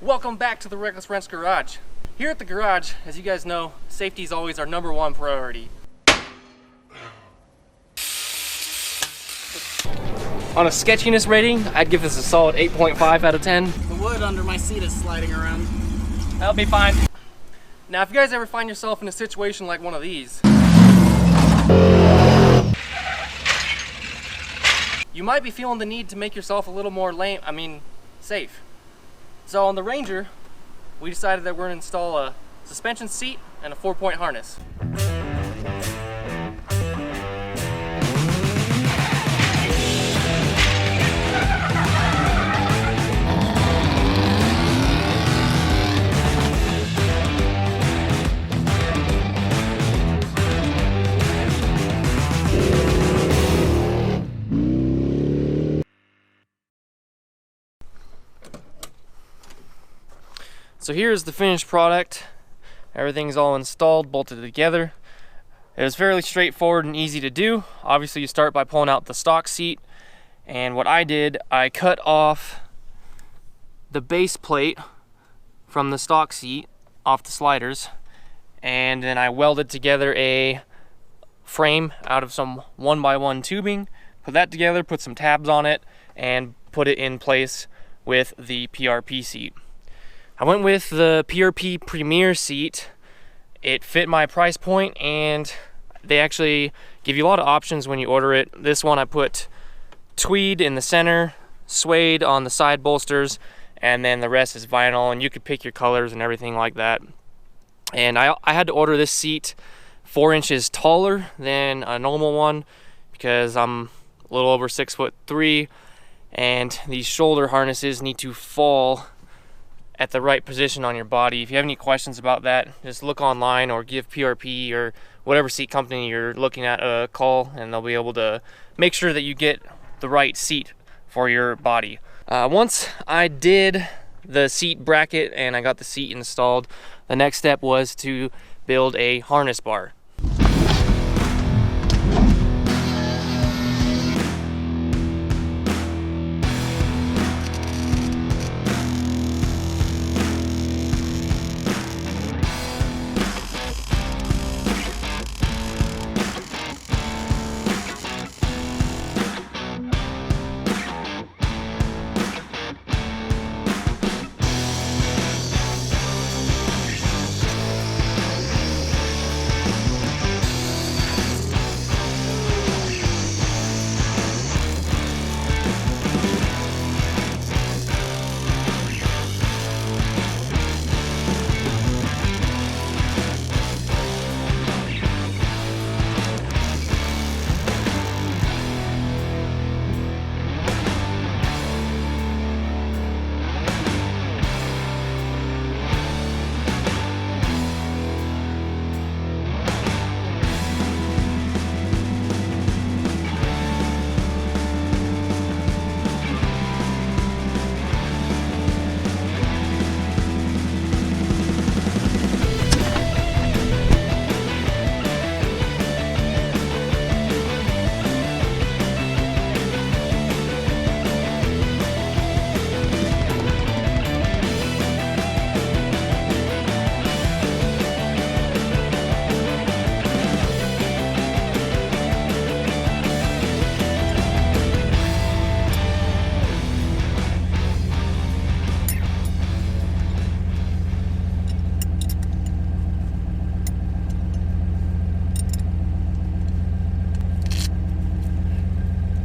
Welcome back to the Reckless Wrench Garage. Here at the garage, as you guys know, safety is always our #1 priority. On a sketchiness rating, I'd give this a solid 8.5 out of 10. The wood under my seat is sliding around. That'll be fine. Now, if you guys ever find yourself in a situation like one of these, you might be feeling the need to make yourself a little more safe. So on the Ranger, we decided that we're going to install a suspension seat and a 4-point harness. So here's the finished product. Everything's all installed, bolted together. It was fairly straightforward and easy to do. Obviously you start by pulling out the stock seat, and what I did, I cut off the base plate from the stock seat off the sliders, and then I welded together a frame out of some 1x1 tubing, put that together, put some tabs on it, and put it in place with the PRP seat. I went with the PRP Premiere seat. It fit my price point, and they actually give you a lot of options when you order it. This one I put tweed in the center, suede on the side bolsters, and then the rest is vinyl, and you could pick your colors and everything like that. And I had to order this seat 4 inches taller than a normal one because I'm a little over 6'3", and these shoulder harnesses need to fall at the right position on your body. If you have any questions about that, just look online or give PRP or whatever seat company you're looking at a call, and they'll be able to make sure that you get the right seat for your body. Once I did the seat bracket and I got the seat installed, the next step was to build a harness bar.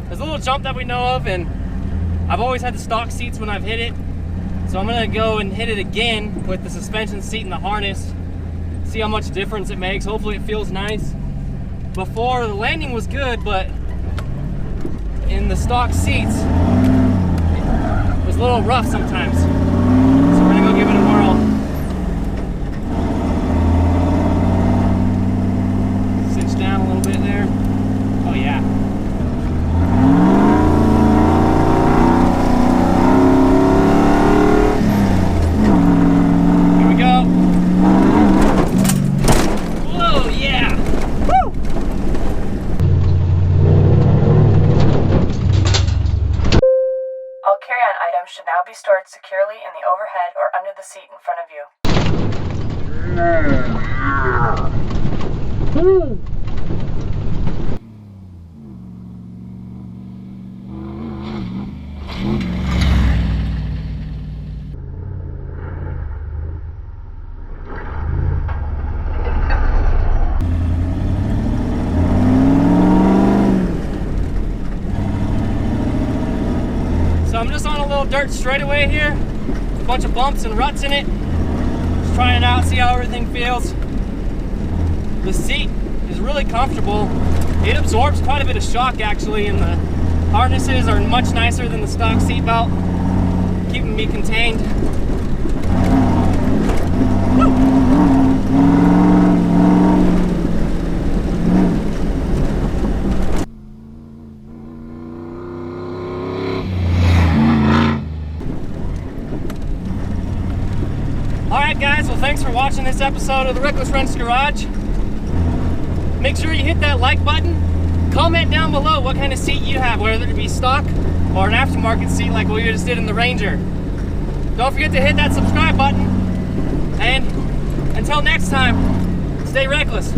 There's a little jump that we know of, and I've always had the stock seats when I've hit it, so I'm gonna go and hit it again with the suspension seat and the harness, see how much difference it makes. Hopefully it feels nice. Before, the landing was good, but in the stock seats it was a little rough sometimes, so we're gonna go give it a whirl. Cinch down a little bit there. Oh yeah. Should now be stored securely or under the seat in front of you. So I'm just on a little dirt straightaway here, a bunch of bumps and ruts in it. Just trying it out, see how everything feels. The seat is really comfortable. It absorbs quite a bit of shock actually, and the harnesses are much nicer than the stock seat belt, keeping me contained. Woo! Alright guys, well thanks for watching this episode of the Reckless Wrench Garage. Make sure you hit that like button. Comment down below what kind of seat you have, whether it be stock or an aftermarket seat like we just did in the Ranger. Don't forget to hit that subscribe button. And until next time, stay reckless.